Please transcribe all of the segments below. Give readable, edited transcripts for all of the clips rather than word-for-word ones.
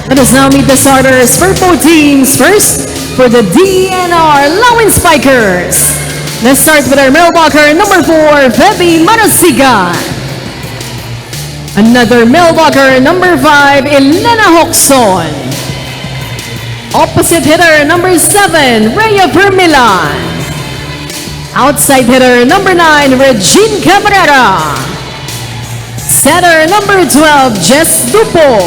Let us now meet the starters for both teams. First, for the DENR Lawin Spikers. Let's start with our mailbacker, number 4, Feby Manasigan. Another mailbacker, number 5, Elena Hoxon. Opposite hitter, number 7, Rhea Vermilan. Outside hitter, number 9, Regine Cabrera. Setter, number 12, Jess Dupo.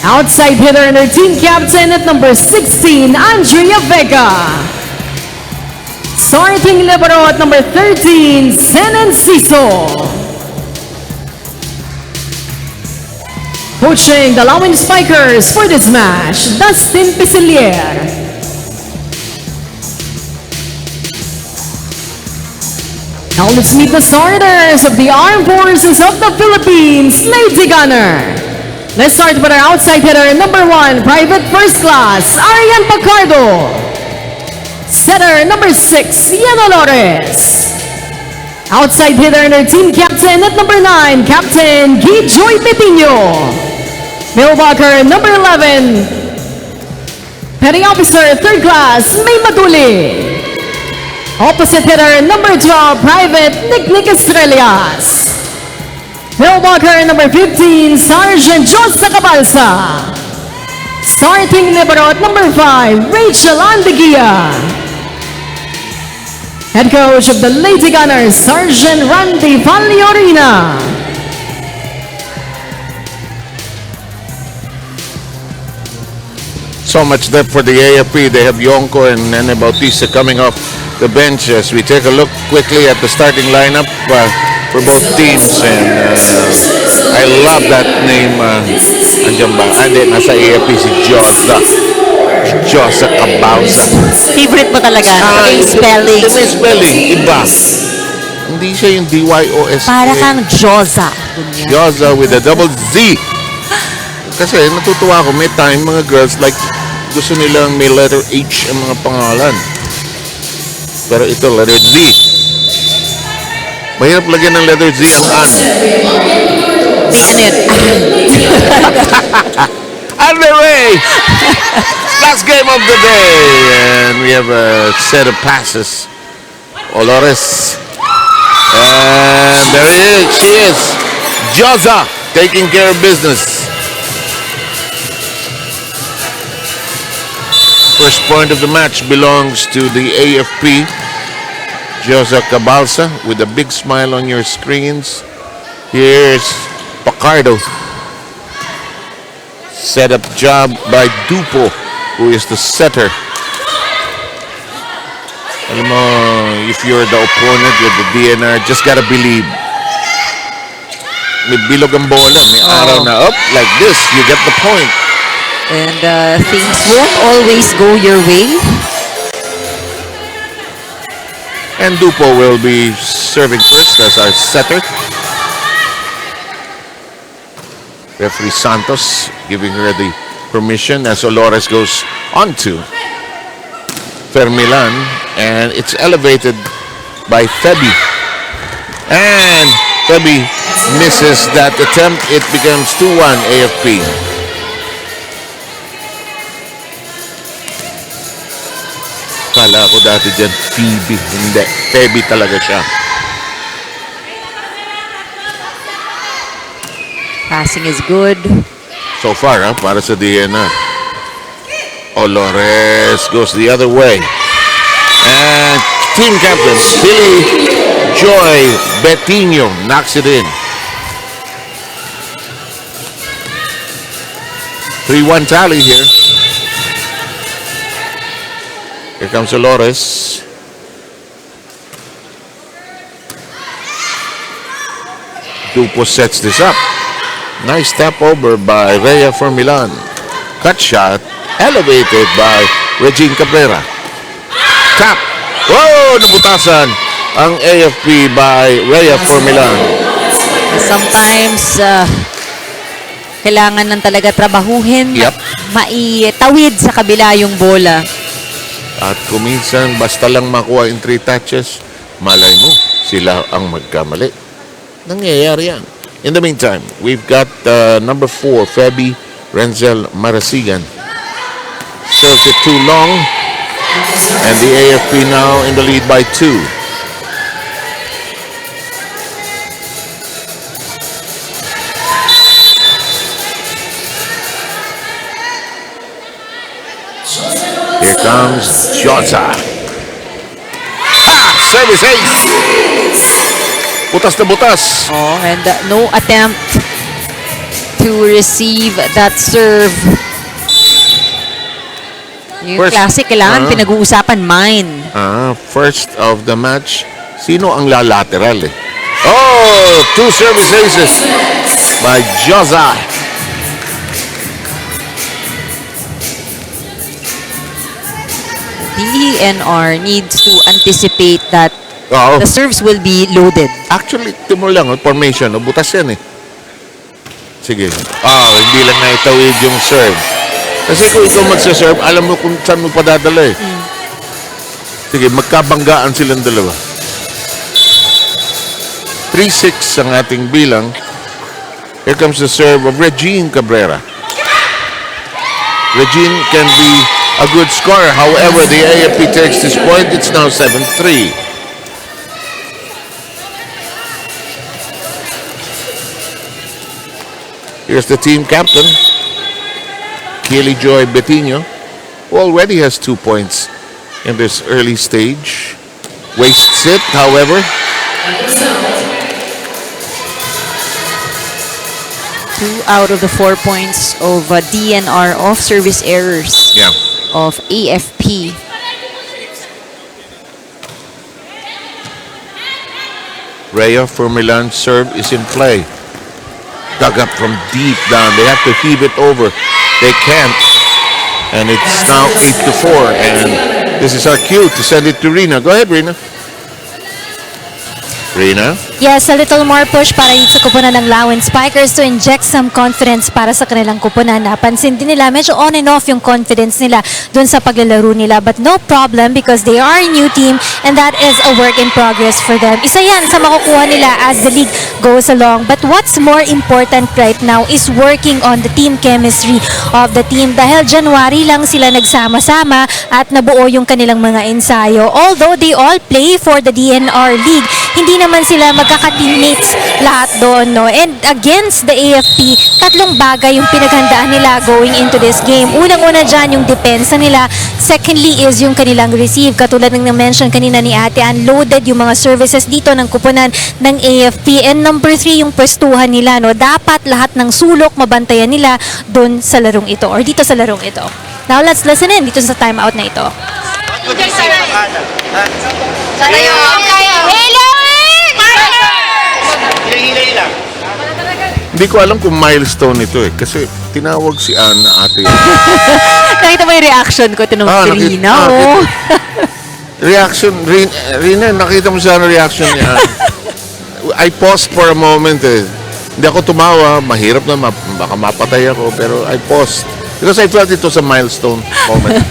Outside hitter and our team captain at number 16, Andrea Vega. Starting libero at number 13, Sen Enciso. Coaching the Lawin Spikers for this match, Dustin Pisilier. Now let's meet the starters of the Armed Forces of the Philippines, Lady Gunnar. Let's start with our outside hitter, number 1, Private First Class, Arian Pacardo. Setter, number 6, Yana Lores. Outside hitter and our team captain at number 9, Captain Guy Joy Petino. Mailbacker, number 11, Petty Officer, 3rd Class, May Maduli. Opposite hitter, number 12, Private Nick Estrellas. Mailbacker, number 15, Sergeant Josa Cabalsa. Starting libero at number 5, Rachel Andeguia. Head coach of the Lady Gunners, Sergeant Randy Valliorina. So much depth for the AFP. They have Yonko and Nene Bautista coming off the bench. As we take a look quickly at the starting lineup for both teams, and I love that name. Andiyan ba? Hindi, nasa AFP si Josa Cabalsa. Favorite mo talaga? Yung spelling. Yung spelling, iba. Hindi siya yung D-Y-O-S-A. Para kang Josa. Josa with a double Z. Kasi natutuwa ako, may time mga girls like gusto nilang may letter H ang mga pangalan. Pero ito, letter Z. Mahirap lagyan ng letter Z ang an. May ano yun? Underway! Last game of the day. And we have a set of passes. Olores. And there she is. Josa taking care of business. First point of the match belongs to the AFP. Josa Cabalsa with a big smile on your screens. Here's Pacardo. Set up job by Dupo, who is the setter. Alam mo, if you're the opponent with the DNR, just gotta believe. May bilog ang bola, may araw na up like this, you get the point. And things won't always go your way. And Dupo will be serving first as our setter. Referee Santos giving her the permission as Olores goes on to Vermilan, and it's elevated by Feby. And Feby misses that attempt. It becomes 2-1 AFP. Kala ko dati dyan, Phoebe. Hindi. Feby talaga siya. Passing is good. So far, para sa DNR. Olores goes the other way. And team captain, Billy Joy Betino knocks it in. 3-1 tally here. Here comes Olores. Dupo sets this up. Nice tap over by Rhea Vermilan. Cut shot elevated by Regine Cabrera. Tap. Whoa! Nabutasan ang AFP by Rhea Vermilan. Sometimes, kailangan lang talaga trabahuhin. Yep. Maitawid sa kabila yung bola. At kuminsan, basta lang makuha in 3 touches, malay mo, sila ang magkamali. Nangyayari yan. In the meantime, we've got number 4, Feby Renzel Marasigan serves it too long, and the AFP now in the lead by 2. Here comes Josa. Service ace! Butas na butas. Oh, and no attempt to receive that serve. Yung First, classic, kailangan pinag-uusapan mine. First of the match, sino ang lalateral eh? Oh, 2 service aces by Josa. DENR needs to anticipate that Oo. the serves will be loaded. Actually, timo lang, formation, butas yan eh. Sige. Hindi lang na itawid yung serve. Kasi kung ikaw magsaserve, alam mo kung saan mo padadala eh. Sige, magkabanggaan silang dalawa. 3-6 ang ating bilang. Here comes the serve of Regine Cabrera. Regine can be a good scorer. However, the AFP takes this point. It's now 7-3. Here's the team captain, Kelly Joy Bettino, who already has 2 points in this early stage. Wastes it, however. 2 out of the 4 points of DENR off service errors Yeah. of AFP. Rhea for Milan serve is in play. Dug up from deep down. They have to heave it over. They can't. And it's now 8-4. And this is our cue to send it to Rina. Go ahead, Rina. Rina? Yes, a little more push para dito sa kupunan ng Lawin Spikers to inject some confidence para sa kanilang kupunan. Napansin din nila, medyo on and off yung confidence nila dun sa paglalaro nila. But no problem because they are a new team and that is a work in progress for them. Isa yan sa makukuha nila as the league goes along. But what's more important right now is working on the team chemistry of the team. Dahil January lang sila nagsama-sama at nabuo yung kanilang mga ensayo. Although they all play for the DNR League, hindi naman sila magkaka-teammates lahat doon, no? And against the AFP, 3 bagay yung pinaghandaan nila going into this game. Unang-una dyan yung depensa nila. Secondly is yung kanilang receive. Katulad ng na-mention kanina ni Ate, unloaded yung mga services dito ng kupunan ng AFP. And number 3, yung pwestuhan nila, no? Dapat lahat ng sulok mabantayan nila doon sa larong ito or dito sa larong ito. Now let's listen in dito sa timeout na ito. Hindi ko alam kung milestone ito eh. Kasi tinawag si Anna ate. Nakita mo yung reaction ko, tinong Rina, oh. Reaction, Rina, nakita mo sa reaction niya. I paused for a moment eh. Hindi ako tumawa, mahirap na, baka mapatay ako, pero I paused. Because I felt ito sa milestone moment.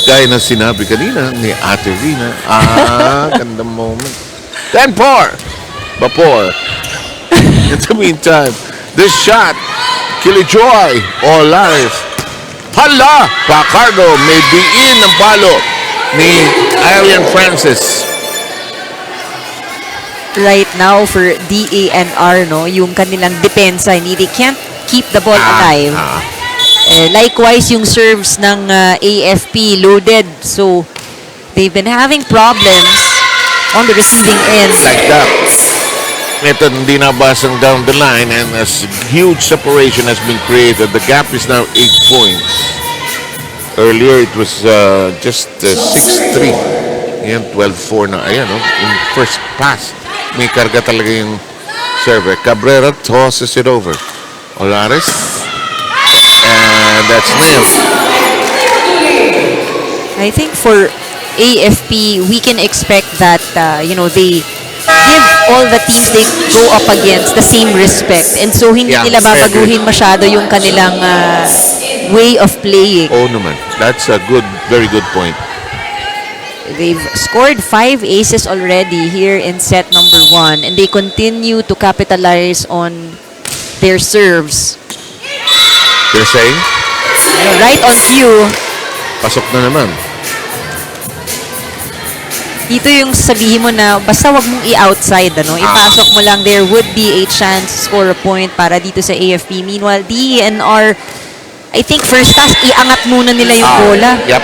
Gaya na sinabi kanina ni Ate Rina. Gandang moment. 10-4. Vapor. In the meantime, this shot, Kilijoy, Olares. Hala! Pacardo may diin ng palo ni Arian Francis. Right now for DENR, no, yung kanilang depensa, they can't keep the ball alive. Likewise, yung serves ng AFP loaded. So, they've been having problems on the receiving end. Like that. Ito hindi nabasang down the line and a huge separation has been created. The gap is now 8 points. Earlier it was just 6-3. Ayan, 12-4 na. Ayan, no? In first pass, may karga talaga yung server. Cabrera tosses it over. Olares. And that's nailed. I think for AFP, we can expect that, they give all the teams they go up against the same respect. And so, hindi nila babaguhin masyado yung kanilang way of playing. Oh, naman. That's a very good point. They've scored 5 aces already here in set number 1. And they continue to capitalize on their serves. You're saying? Right on cue. Pasok na naman. Dito yung sabihin mo na basta wag mong i-outside, ano? Ipasok mo lang, there would be a chance to score a point para dito sa AFP. Meanwhile, DENR, I think first pass, iangat muna nila yung bola. Yep.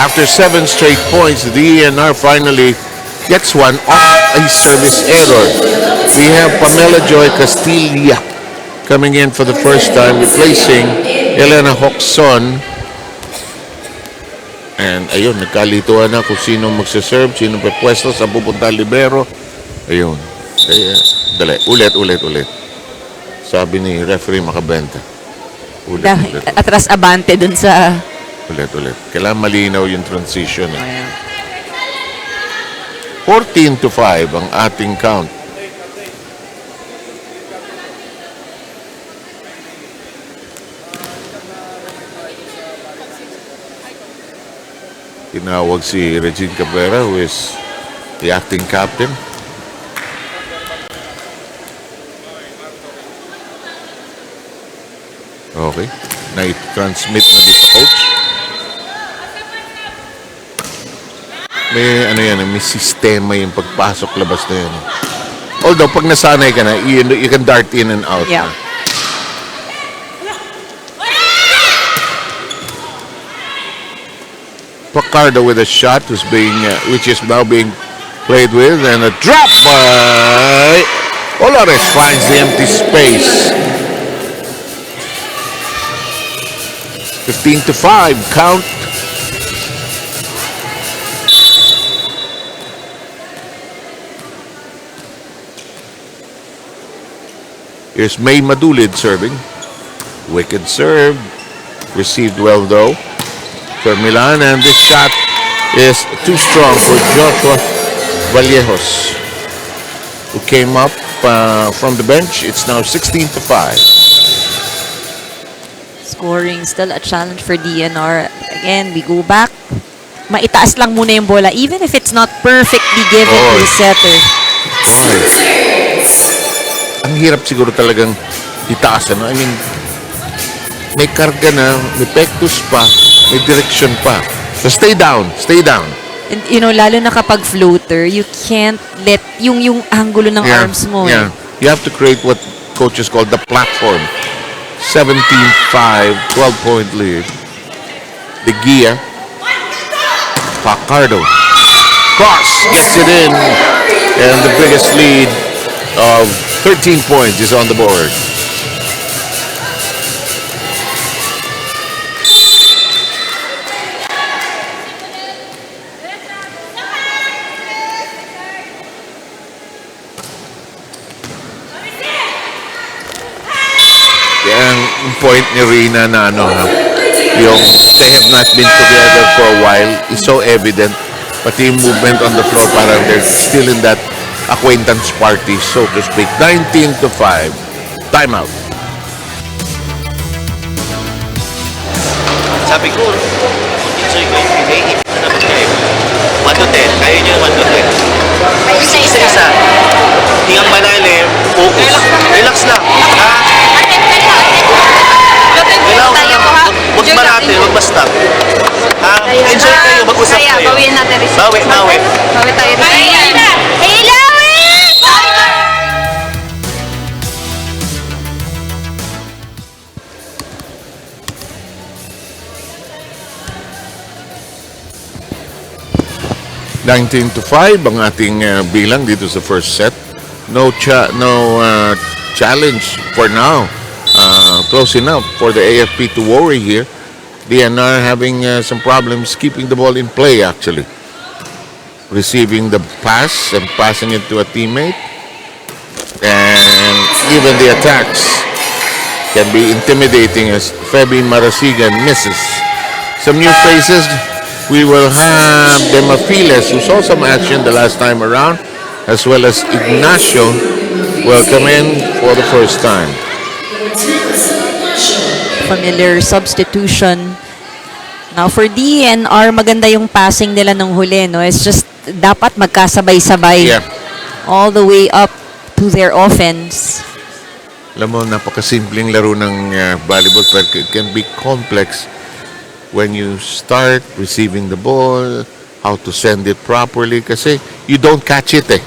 After 7 straight points, the DENR finally gets one off a service error. We have Pamela Joy Castilla coming in for the first time, replacing Elena Hoxon. And ayun, nagkalituan na kung sino magsaserve, sino pwesto sa pupunta libero. Ayun. Kaya, dali. Ulit. Sabi ni referee makabenta. Ulit. Atras abante dun sa... Ulit. Kailangan malinaw yung transition. 14-5 ang ating count. Tinawag si Regine Cabrera, who is the acting captain. Okay. Na-transmit na dito, coach. May sistema yung pagpasok labas na yan. Although, pag nasanay ka na, you can dart in and out. Yeah. Pacardo with a shot which is now being played with, and a drop by Olores finds the empty space. 15-5 count. Here's May Madulid serving. Wicked serve. Received well though for Milan, and this shot is too strong for Joshua Vallejos, who came up from the bench. It's now 16-5. Scoring still a challenge for DNR. Again, we go back. Maitaas lang muna yung bola, even if it's not perfectly given to the setter. Ang hirap siguro talagang itaas, ano? I mean, may karga na, may pectus pa, may direction pa. So stay down. And you know, lalo na kapag floater, you can't let yung angulo ng arms mo. Yeah. You have to create what coaches call the platform. 17-5, 12-point lead. De Gia. Pacardo. Cross gets it in. And the biggest lead of 13 points is on the board. Ang point ni Rina na yung they have not been together for a while is so evident. Pati yung movement on the floor, parang they're still in that acquaintance party, so to speak. 19-5. Timeout. Sabi ko, enjoy ko yung pinahihip na naman kayo. 1 to 10. Kaya nyo yung 1 to 10. Isa-isa. Hingang malalim, focus. Relax lang. Ha? Huwag marate, huwag ma-stop. Ha? Enjoy kayo, mag-usap kayo. Bawiin natin rin. Bawi. Bawi tayo rin. Ilawin! 19-5 ang ating bilang dito sa first set. No challenge for now. Close enough for the AFP to worry here. DNR having some problems keeping the ball in play, actually. Receiving the pass and passing it to a teammate. And even the attacks can be intimidating as Feby Marasigan misses. Some new faces. We will have Demafiles, who saw some action the last time around, as well as Ignacio will come in for the first time. Familiar substitution. Now for DNR, maganda yung passing nila ng huli, no? It's just dapat magkasabay-sabay Yeah. all the way up to their offense. Alam mo, napakasimpleng laro ng volleyball, pero it can be complex when you start receiving the ball, how to send it properly, kasi you don't catch it eh.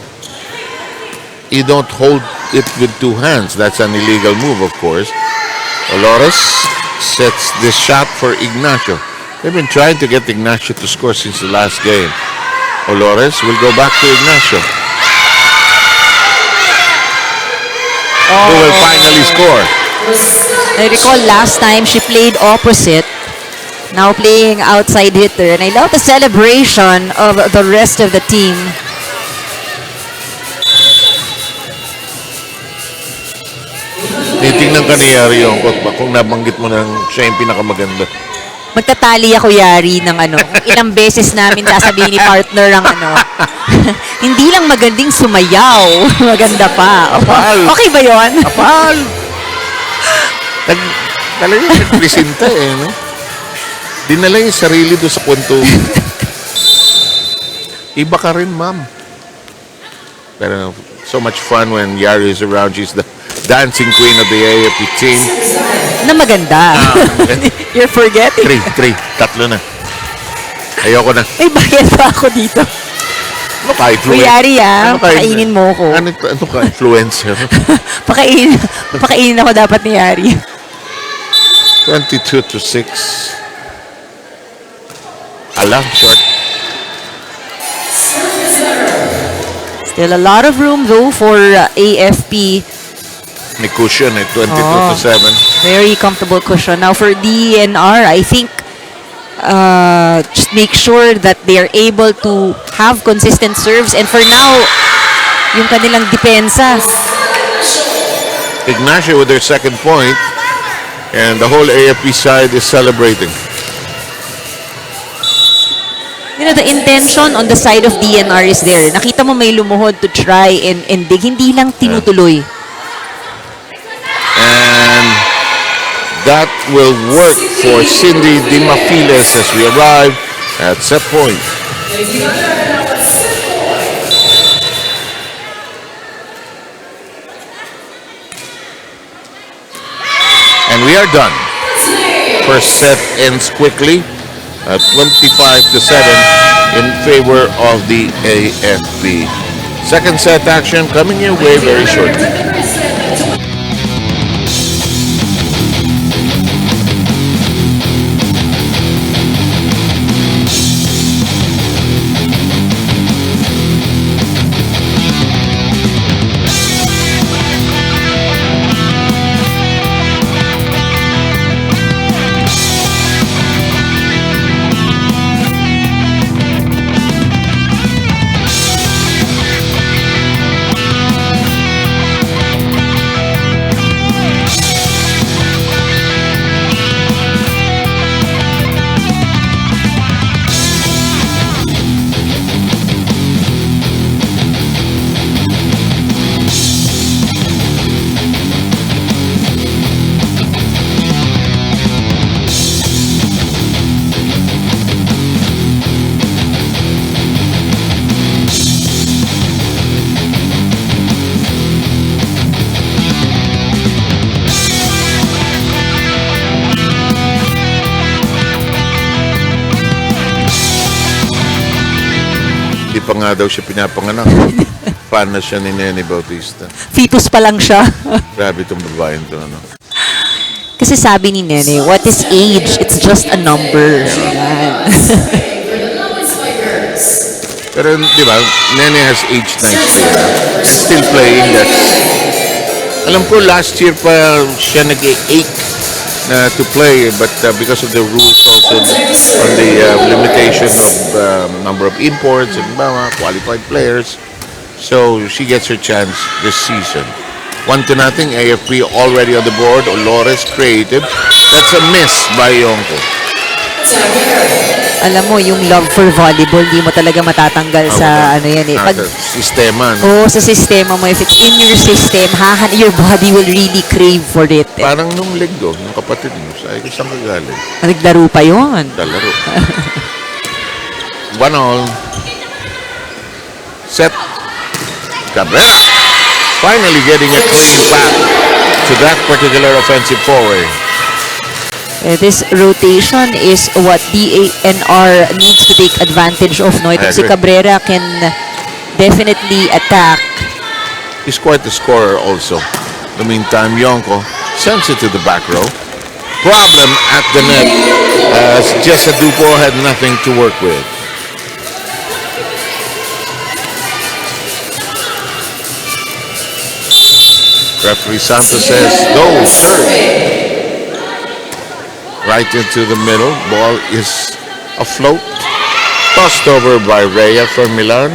You don't hold it with two hands. That's an illegal move, of course. Olores sets this shot for Ignacio. They've been trying to get Ignacio to score since the last game. Olores will go back to Ignacio. Who will finally score? I recall last time she played opposite. Now playing outside hitter. And I love the celebration of the rest of the team. Titingnan ka ni Yari yung kung nabanggit mo nang siya yung pinakamaganda. Magtatali ako, Yari, ng ano. Kung ilang beses namin sasabihin ni partner ang ano. Hindi lang magandang sumayaw. Maganda pa. Apal. Okay ba yon? Apal! Talagang nagpresenta eh, no? Dinala yung sarili doon sa kwento. Iba ka rin, ma'am. Pero so much fun when Yari is around. She's the dancing queen of the AFP team. Na maganda. You're forgetting. Tatlo na. Ayoko na. May bayad pa ako dito. Ano ka, influencer? Yari pakainin mo ko. Ano ka, influencer? Pakainin ako dapat ni Yari. 22-6. Alam, short. Still a lot of room though for AFP. May cushion eh, 22-7. Very comfortable cushion. Now for DENR, I think just make sure that they are able to have consistent serves. And for now, yung kanilang depensa. Ignacio with their second point. And the whole AFP side is celebrating. You know, the intention on the side of DENR is there. Nakita mo may lumuhod to try and dig. Hindi lang tinutuloy. And that will work for Cindy Dimafiles as we arrive at set point. And we are done. First set ends quickly at 25-7 in favor of the AFP. Second set action coming your way very shortly. Di pa nga daw siya pinapanganak. Fan na siya ni Nene Bautista. Fetus pa lang siya. Grabe itong babaeng to, ano? Kasi sabi ni Nene, what is age? It's just a number. Yan. Pero di ba, Nene has aged nicely. Still playing. That's... Alam ko, last year pa siya nag-ache na to play, but because of the rules also on the limitation of number of imports and qualified players, so she gets her chance this season. 1-0, AFP already on the board. Olores creative. That's a miss by Yonko. Alam mo, yung love for volleyball, di mo talaga matatanggal sa ano yan eh. Pag, sistema, no? oh, sa sistema mo, if it's in your system, your body will really crave for it. Eh. Parang nung linggo, nung kapatid mo, sabi ko saan ka galing? Naglaro pa yun. Dalaro. 1-1. Set. Cabrera. Finally getting a clean path to to that particular offensive forward. This rotation is what DENR needs to take advantage of. No? Itong si agree. Cabrera can definitely attack. He's quite the scorer also. In the meantime, Yonko sends it to the back row. Problem at the net as Jessa Dupo had nothing to work with. Referee Santos says, go, serve. Right into the middle. Ball is afloat. Tossed over by Rhea from Milan.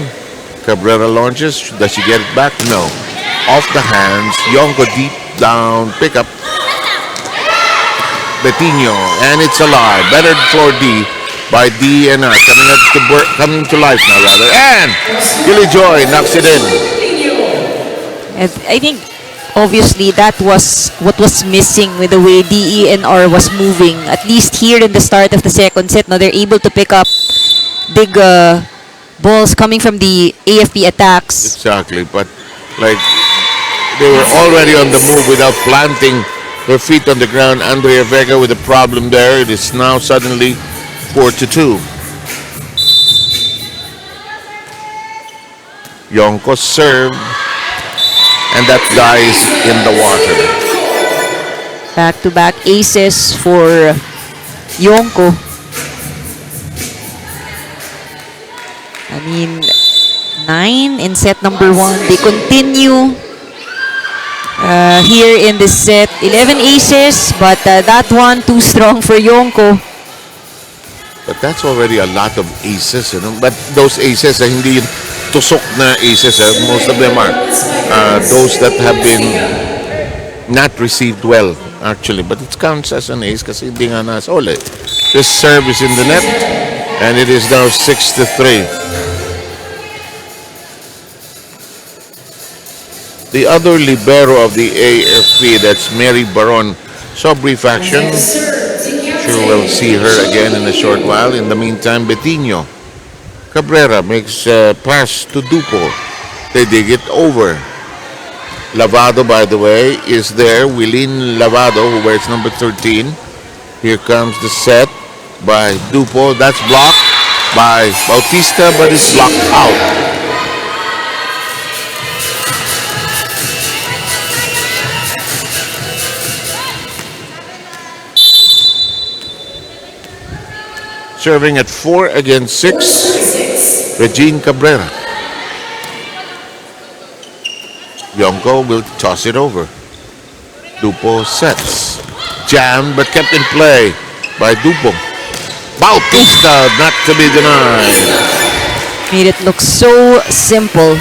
Cabrera launches. Does she get it back? No. Off the hands. Yonko deep down. Pick up. Betinho. And it's alive. Bettered for D by DENR. Coming to life now, rather. And Gilly Joy knocks it in. And I think obviously that was what was missing with the way DENR was moving. At least here in the start of the second set, now they're able to pick up big balls coming from the AFP attacks. Exactly, but like they were already on the move without planting their feet on the ground. Andrea Vega with a problem there. It is now suddenly 4-2. Yonko serve, and that dies in the water. Back-to-back aces for Yonko. I mean, 9 in set number 1. They continue here in this set. 11 aces, but that one too strong for Yonko. But that's already a lot of aces, you know. But those aces, hindi yun tusok na aces. Most of them are those that have been not received well, actually. But it counts as an ace kasi hindi nga nasole. This serve is in the net, and it is now 6-3. The other libero of the AFP, that's Mary Baron, saw brief action. Sure we'll see her again in a short while. In the meantime, Betinho. Cabrera makes a pass to Dupo. They dig it over. Lavado, by the way, is there. Wilin Lavado, who wears number 13. Here comes the set by Dupo. That's blocked by Bautista, but it's blocked out. Serving at 4 against 6, Regine Cabrera. Yonko will toss it over. Dupo sets. Jammed but kept in play by Dupo. Bautista not to be denied. Made it look so simple.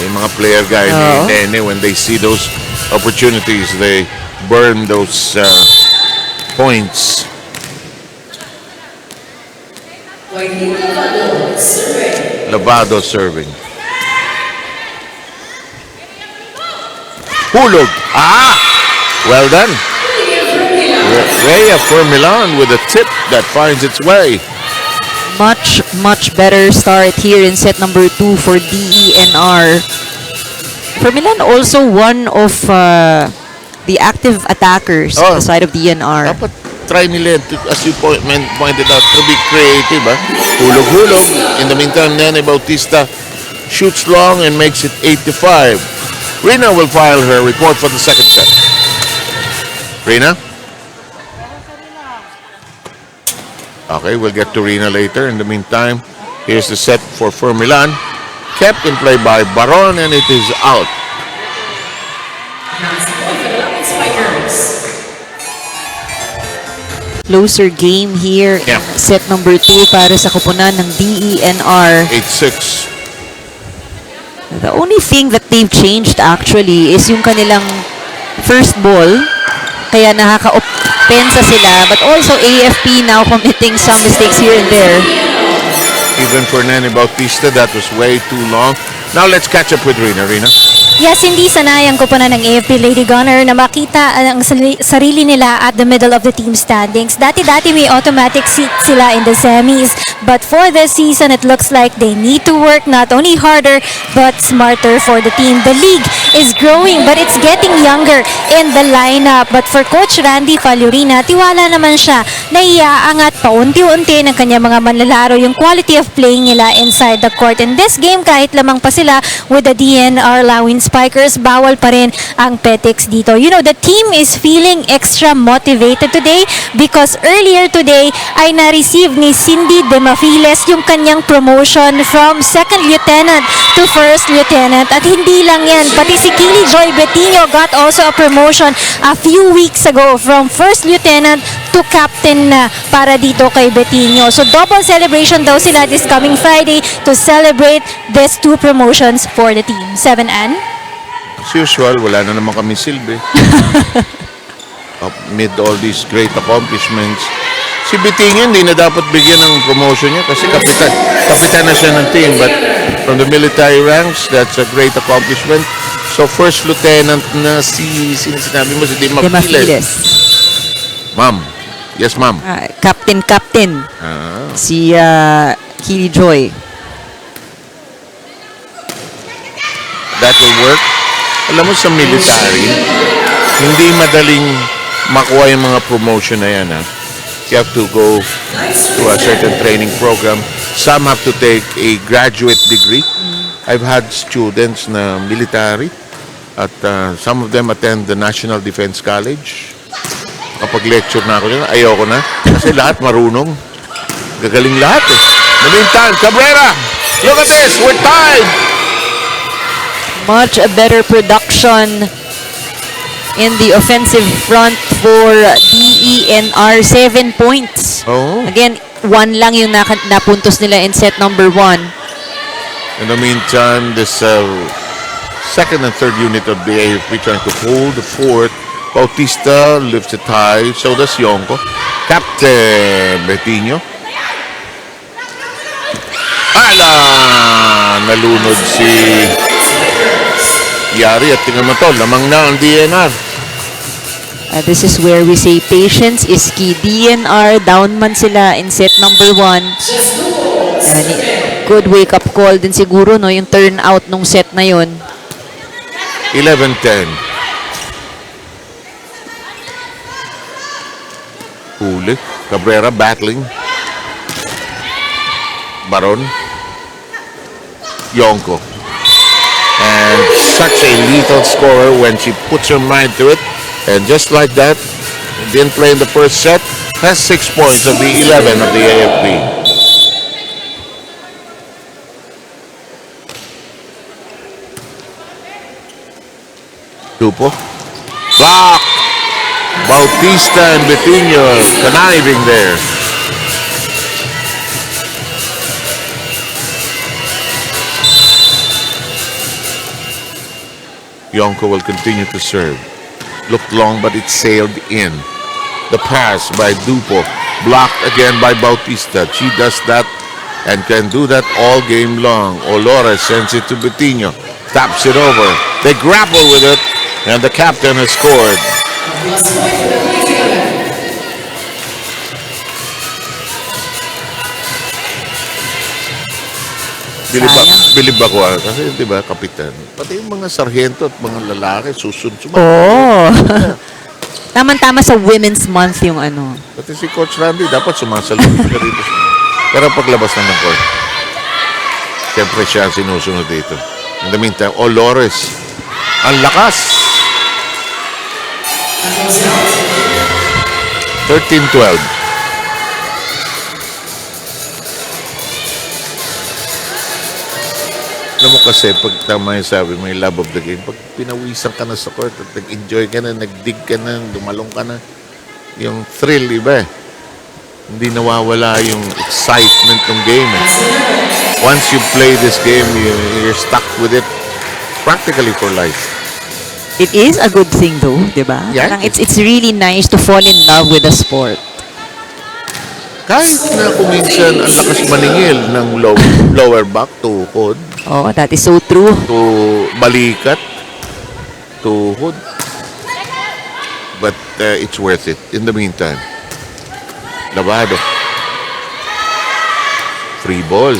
Yung mga player guy ni Nene, when they see those opportunities, they burn those points. Lavado serving. Hulog. Well done. Rhea for Milan with a tip that finds its way. Much better start here in set number 2 for DENR. For Milan, also one of the active attackers on the side of DENR. Dapat try nila, as you pointed out, to be creative. Hulog-hulog. In the meantime, Nene Bautista shoots long and makes it 8-5. Rina will file her report for the second set. Rina? Okay, we'll get to Rina later. In the meantime, here's the set for Milan. Kept in play by Baron, and it is out. Closer game here in set number 2 para sa koponan ng DENR. 8-6. The only thing that they've changed actually is yung kanilang first ball. Kaya nakaka-opensa sila. But also AFP now committing some mistakes here and there. Even for Nene Bautista, that was way too long. Now let's catch up with Rina. Rina? Yes, hindi sanay ang koponan ng AFP Lady Gunnar na makita ang sarili nila at the middle of the team standings. Dati-dati may automatic seat sila in the semis. But for this season, it looks like they need to work not only harder but smarter for the team. The league is growing, but it's getting younger in the lineup. But for Coach Randy Falurina, tiwala naman siya na iaangat paunti-unti ng kanyang mga manlalaro yung quality of playing nila inside the court. In this game, kahit lamang pa sila with the DNR Lawin Spikers, bawal pa rin ang petics dito. You know, the team is feeling extra motivated today because earlier today ay na-receive ni Cindy Demafiles yung kanyang promotion from second lieutenant to first lieutenant. At hindi lang yan, pati si Kili Joy Bettino got also a promotion a few weeks ago from first lieutenant to captain na para dito kay Bettino. So double celebration daw sila this coming Friday to celebrate these two promotions for the team. 7N? As usual, wala na naman kami silbi. Amid all these great accomplishments, si Bettino hindi na dapat bigyan ng promotion niya kasi kapitan na siya ng team. But from the military ranks, that's a great accomplishment. So first lieutenant na sinabi mo si Demafiles. Ma'am. Yes, ma'am. Captain. Si Kili Joy. That will work. Alam mo, sa military, hindi madaling makuha yung mga promotion na yan. Ha? You have to go to a certain training program. Some have to take a graduate degree. I've had students na military at some of them attend the National Defense College. Kapag lecture na ako dyan, ayoko na. Kasi lahat marunong. Gagaling lahat eh. In the meantime, Cabrera, look at this, we're tied. Much a better production in the offensive front for DENR. 7 points. Oh. Again, 1 lang yung napuntos nila in set number 1. In the meantime, this second and third unit of the AFP trying to hold the fourth. Bautista lifts it high. So does Yonko. Captain Bettino. Ala! Nalunod si Yari at tingnan mo to. Lamang na ang DNR. This is where we say patience is key. DNR, down man sila in set number 1. Good wake-up call din siguro, no? Yung turnout nung set na yun. 11-10. Huli. Cabrera battling. Baron. Yonko. And such a lethal scorer when she puts her mind to it. And just like that, didn't play in the first set, has 6 points of the 11 of the AFP. Tupo. Block! Bautista and Bettino conniving there. Yonko will continue to serve. Looked long, but it sailed in. The pass by Dupo. Blocked again by Bautista. She does that and can do that all game long. Olores sends it to Bettino. Taps it over. They grapple with it, and the captain has scored. Bilib ako kasi di ba kapitan, pati yung mga sarhento at mga lalaki susunod. Oh. Tama-tama sa Women's Month yung ano. Pati si Coach Randy dapat sumasalubong ka dito. Pero paglabas na ng court, siyempre siya sinusunod dito. In the meantime, Olores, ang lakas. 13-12. Alam mo kasi, pag tama yung sabi, may love of the game, pag pinawisan ka na sa court at nag-enjoy ka na, nag-dig ka na, lumalong ka na, yung thrill, iba eh. Hindi nawawala yung excitement ng game eh. Once you play this game, you're stuck with it practically for life. It is a good thing though, di ba? Yeah. Parang it's really nice to fall in love with the sport. Kahit na kuminsan ang lakas maningil ng lower back, tuhod, Oh, that is so true. to balikat, tuhod. But it's worth it. In the meantime, Lavado. Free ball.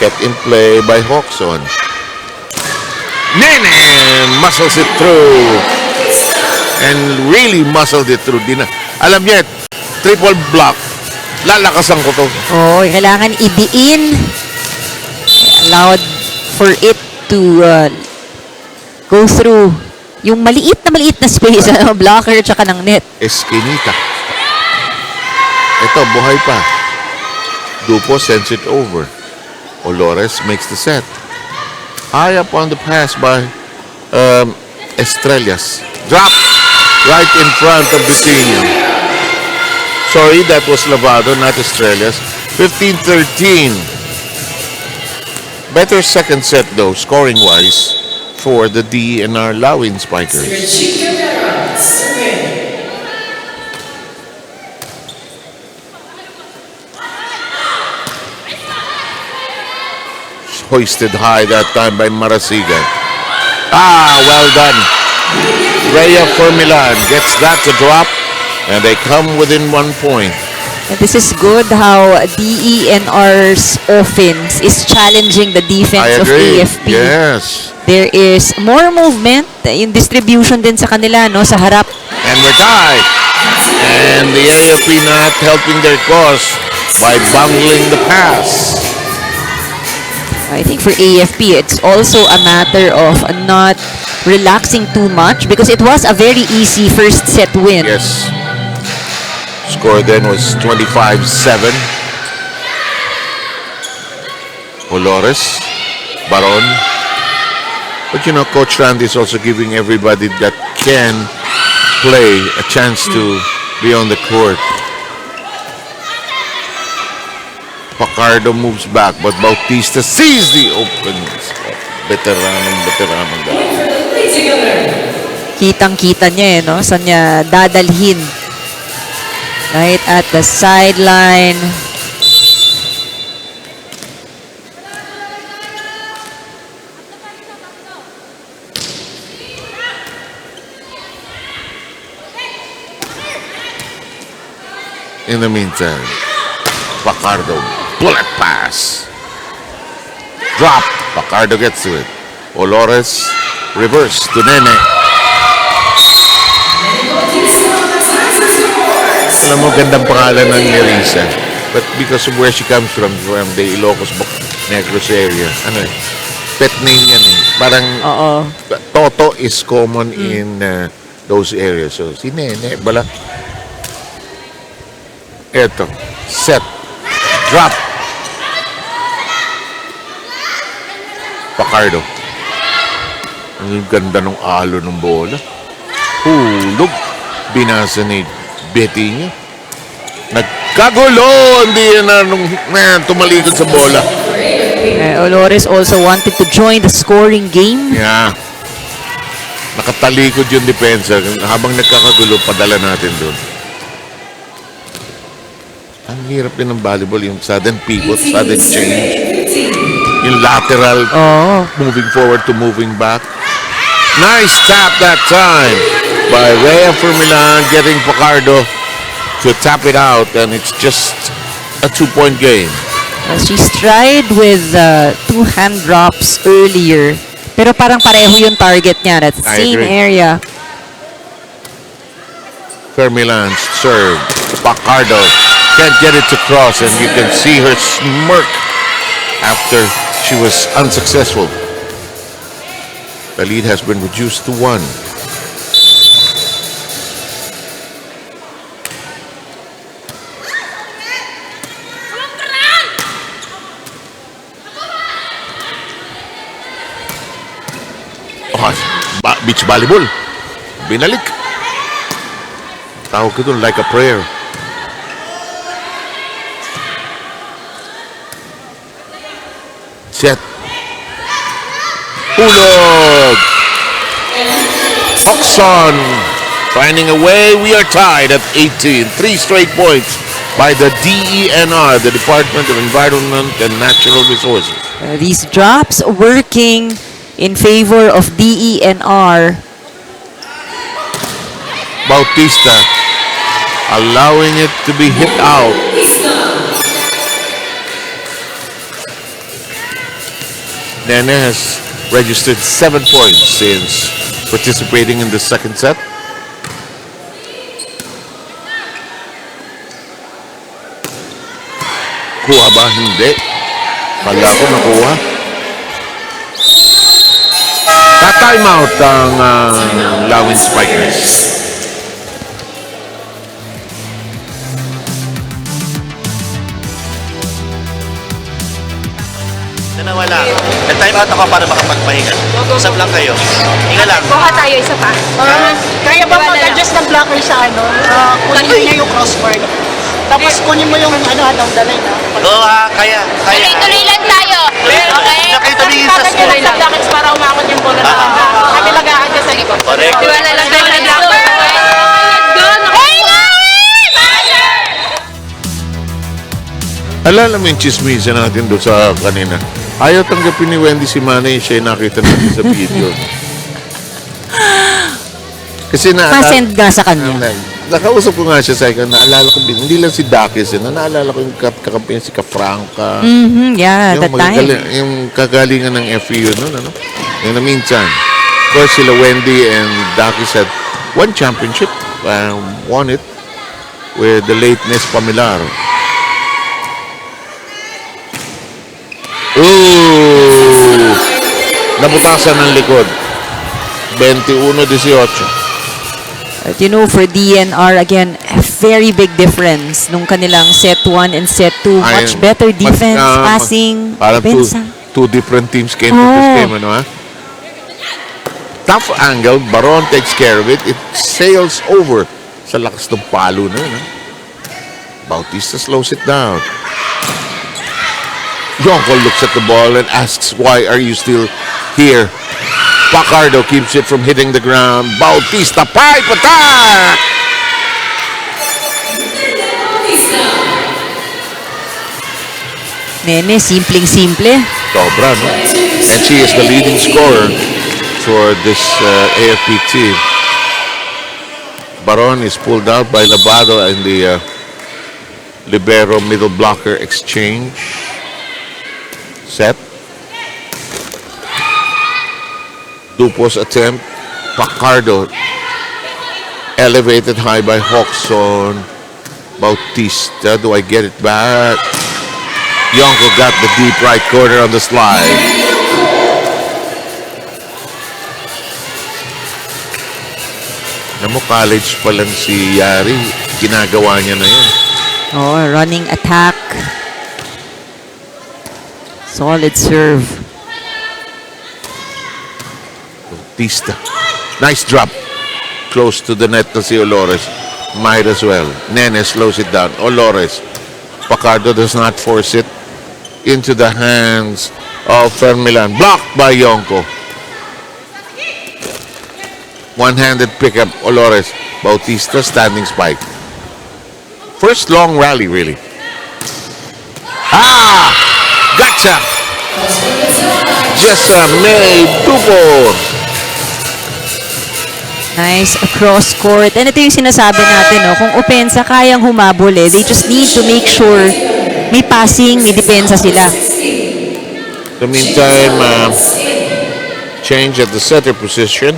Kept in play by Hawkson. Nene muscles it through. And really muscled it through. Alam niya, triple block. Lalakasan ko to. Oh, kailangan idiin. Allowed for it to go through yung maliit na space ng blocker tsaka ng net. Eskinita. Ito, buhay pa. Dupo sends it over. Olores makes the set. High up on the pass by Estrellas. Drop right in front of Bitinho. Sorry, that was Lavado, not Estrellas. 15-13. Better second set though, scoring-wise, for the DENR Lawin Spikers. Hoisted high that time by Marasigan. Well done. Rhea for Milan gets that to drop, and they come within 1 point. And this is good how DENR's offense is challenging the defense I of agree. AFP. Yes. There is more movement, yung distribution din sa kanila, no, sa harap. And we're tied. And the AFP not helping their cause by bungling the pass. I think for AFP, it's also a matter of not relaxing too much because it was a very easy first set win. Yes. Score then was 25-7. Olores, Baron. But you know, Coach Randy is also giving everybody that can play a chance to be on the court. Pacardo moves back, but Bautista sees the open. Veteranong Kitang-kita niya no? Saan niya dadalhin. Right at the sideline. In the meantime, Pacardo, bullet pass. Drop. Pacardo gets to it. Olores, reverse to Nene. Alam mo, gandang pangalan ng Nerissa. But because of where she comes from the Ilocos, Negros area, pet name yan eh. Parang, Toto is common in those areas. So, si Nene, bala. Eto, set, drop. Pacardo. Ang ganda ng alo ng bola. Hulog. Binasa ni Betty niya. Nagkagulo! Hindi na nung tumalikod sa bola. Olores also wanted to join the scoring game. Yeah. Nakatalikod yung depensa. Habang nagkakagulo, padala natin doon. Ang hirap din ng volleyball, yung sudden pivot, sudden change. Yung lateral, moving forward to moving back. Nice tap that time by Rhea for Milan, getting Pacardo to tap it out, and it's just a 2-point game. She's tried with 2 hand drops earlier. Pero parang pareho yung target niya. That's the same agree. area. Fermilan's serve. Pacardo can't get it to cross, and you can see her smirk after she was unsuccessful. The lead has been reduced to 1. Beach volleyball. Binalik. Tawag ko doon like a prayer. Set. Hulog. Oxon finding a way. We are tied at 18. 3 straight points by the DENR, the Department of Environment and Natural Resources. These drops working in favor of DENR. Bautista allowing it to be hit out. Nene has registered 7 points since participating in the second set. Kuha ba? Hindi. Kala ko nakuha. Ta-time out ang Lawin Spikers. Na nawala. Nag-time out ako para makapagpahinga. Usap lang kayo. Hinga lang. Kuha tayo isa pa. Kaya ba mag-adjust ng blocker sa ano? Kunin niya yung crossbar. Tapos kunin mo yung anong dalay na. Oo kaya. Kaya. Tuloy lang tayo. Okay? Kayo tumingin sa Tatagyan screen. sa blockers para umakot yung bola na. Kami mag-a-adjust sa likod. Correct. Tiwala lang tayo na blocker. Hey, Alala mo yung chismisa natin doon sa kanina. Ayaw tanggapin ni Wendy si Manny, siya yung nakita natin sa video. Kasi Pa-send nga sa kanya. Nakausap ko nga siya sa akin, naalala ko, hindi lang si Dakis, naalala ko yung kakampi si Kafranca. Yeah, Yung that time. yung kagalingan ng FEU noon, ano? Yung na minsan, of course, sila Wendy and Dakis had one championship, won it with the late Nes Pamilar. Ooh! Nabutasan ng likod. 21-18. At you know, for DNR, again, a very big difference nung kanilang set 1 and set 2. Much better defense, passing, Parang depensa. two different teams came to this game, ano ha? Tough angle, Baron takes care of it. It sails over sa lakas ng palo na yun, ha? Bautista slows it down. Jonko looks at the ball and asks, why are you still here? Pacardo keeps it from hitting the ground. Bautista, pipe attack! Nene, simpleng-simple. Sobra, no? And she is the leading scorer for this AFP team. Baron is pulled out by Labado in the libero middle blocker exchange set. Dupos attempt. Pacardo elevated high by Hawkson. Bautista, do I get it back? Yonko got the deep right corner on the slide. Alam mo, college pa lang si Yari. Ginagawa niya na yun. Oh, running attack. Solid serve. Bautista. Nice drop. Close to the net to si Olores. Might as well. Nene slows it down. Olores. Pacardo does not force it into the hands of Fermilan. Blocked by Yonko. One-handed pickup. Olores. Bautista standing spike. First long rally, really. Gotcha! Just made 2-4. Nice across court. And ito yung sinasabi natin, no? Kung opensa, kayang humabol eh. They just need to make sure may passing, may depensa sila. The meantime, change at the setter position.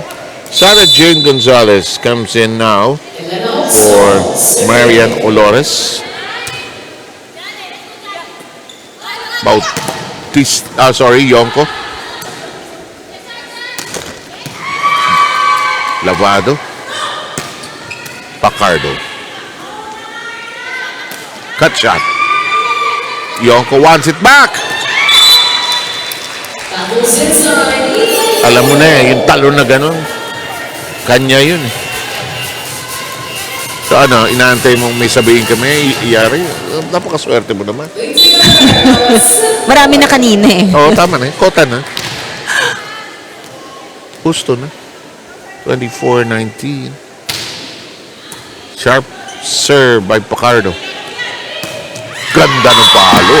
Sarah Jane Gonzalez comes in now for Marian Olores. Yonko. Lavado. Pacardo. Cut shot. Yonko wants it back. Alam mo na yung talon na ganun. Kanya yun eh. So ano, inaantay mong may sabihin kami, iyari. Napakaswerte mo naman. Marami na kanina eh. Oo, tama na. Kota na. Gusto na. 24-19. Sharp serve by Pacardo. Ganda ng palo.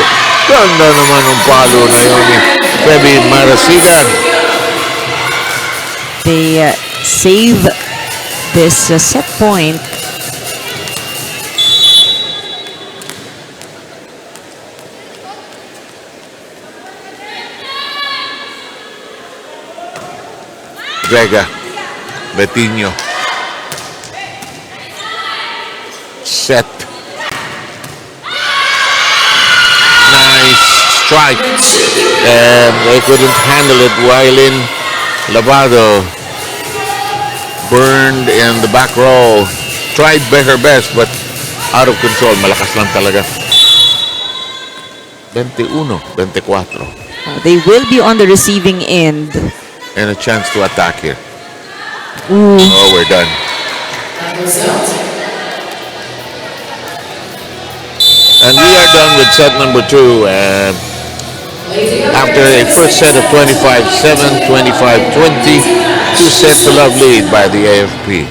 Ganda naman ng palo na yun eh. Feby Marasigan. They save this set point. Vega. Betinho. Set. Nice strike. And they couldn't handle it. Wailin Lavado burned in the back row. Tried her best but out of control. Malakas lang talaga. 21-24. They will be on the receiving end. And a chance to attack here. Ooh. Oh, we're done. And we are done with set number 2. And after a first set of 25-7, 25-20, 2 sets to love lead by the AFP.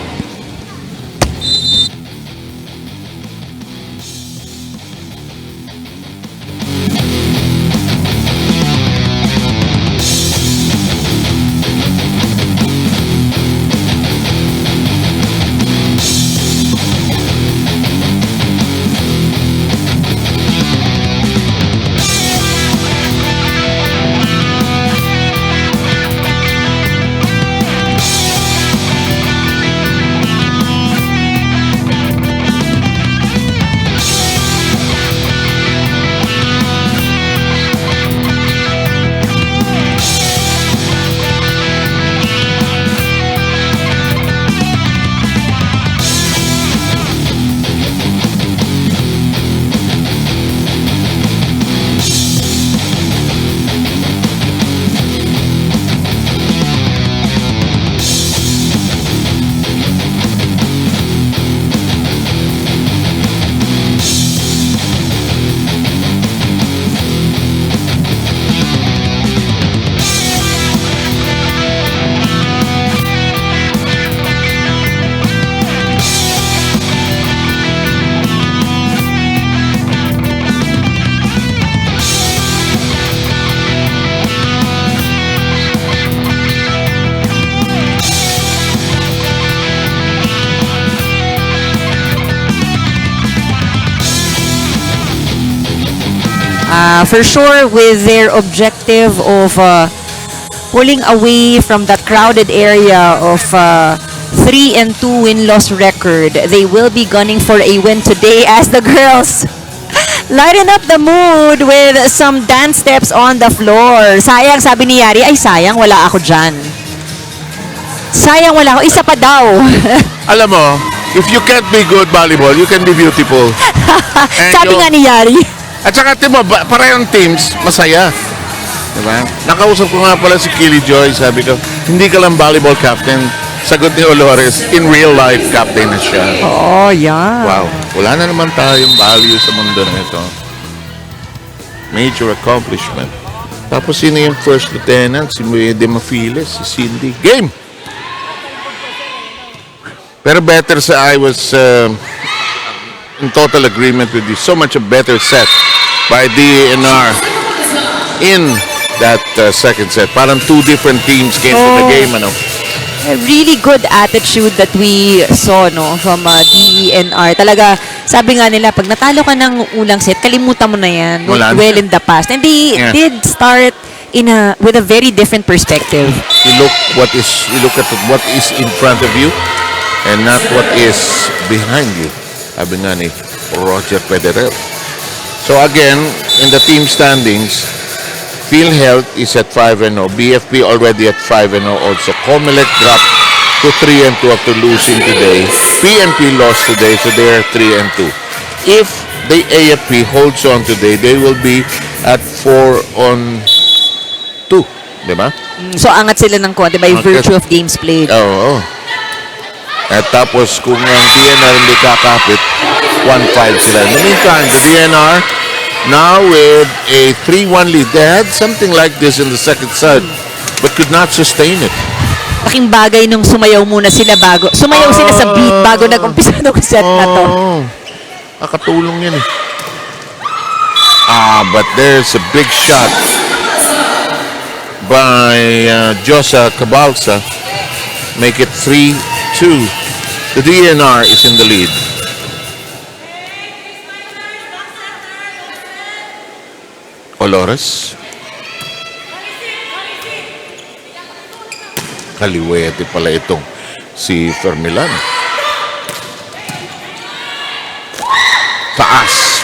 For sure, with their objective of pulling away from that crowded area of 3-2 win-loss record, they will be gunning for a win today as the girls lighten up the mood with some dance steps on the floor. Sayang, sabi ni Yari, ay sayang, wala ako dyan. Sayang, wala ako. Isa pa daw. Alam mo, if you can't be good volleyball, you can be beautiful. And Sabi nga ni Yari. At saka, timo, parehong teams, masaya. Diba? Nakausap ko nga pala si Kili Joy, sabi ko, hindi ka lang volleyball captain. Sagot ni Olores, in real life, captain na siya. Oh, yeah. Wow, wala na naman tayong value sa mundo na ito. Major accomplishment. Tapos sino yung first lieutenant? Si Demafiles, si Cindy. Game! Pero better sa I was in total agreement with you. So much a better set by DENR in that second set. Parang 2 different teams came to the game. Ano? A really good attitude that we saw no from DENR. Talaga, sabi nga nila, pag natalo ka ng ulang set, kalimutan mo na yan. Don't Wala na. dwell in the past. And they did start with a very different perspective. You look at what is in front of you and not what is behind you. Sabi nga ni Roger Federer. So again, in the team standings, PhilHealth is at 5-0. BFP already at 5-0 also. Comelec dropped to 3-2 after losing today. PNP lost today, so they are 3-2. If the AFP holds on today, they will be at 4-2. Diba? So, angat sila ng konti by virtue of games played. Oo. At tapos, kung ang DNR hindi kakapit, 1-5 sila. In the meantime, the DNR now with a 3-1 lead. They had something like this in the second set, but could not sustain it. Laking bagay nung sumayaw muna sila bago. Sumayaw sila sa beat bago nag-umpisa ng set na to. Nakatulong yan eh. But there's a big shot by Josa Cabalsa. Make it 3-2. The DNR is in the lead. Olores. Kaliwete pala itong si Fermilan. Taas.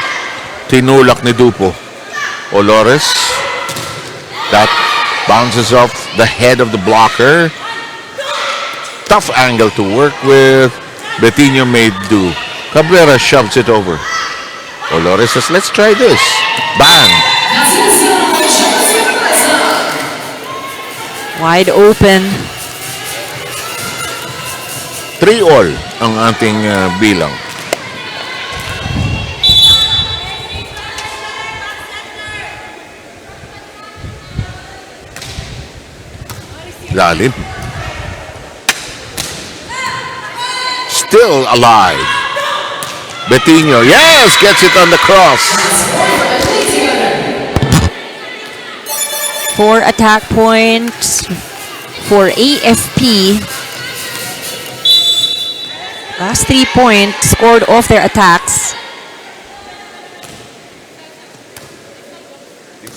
Tinulak ni Dupo. Olores. That bounces off the head of the blocker. Tough angle to work with. Betinho made do. Cabrera shoves it over. Olores says, let's try this. Bang! Wide open. 3-all ang ating bilang. Lalim. Still alive. Betinho, yes, gets it on the cross. 4 attack points for AFP. Last 3 points scored off their attacks.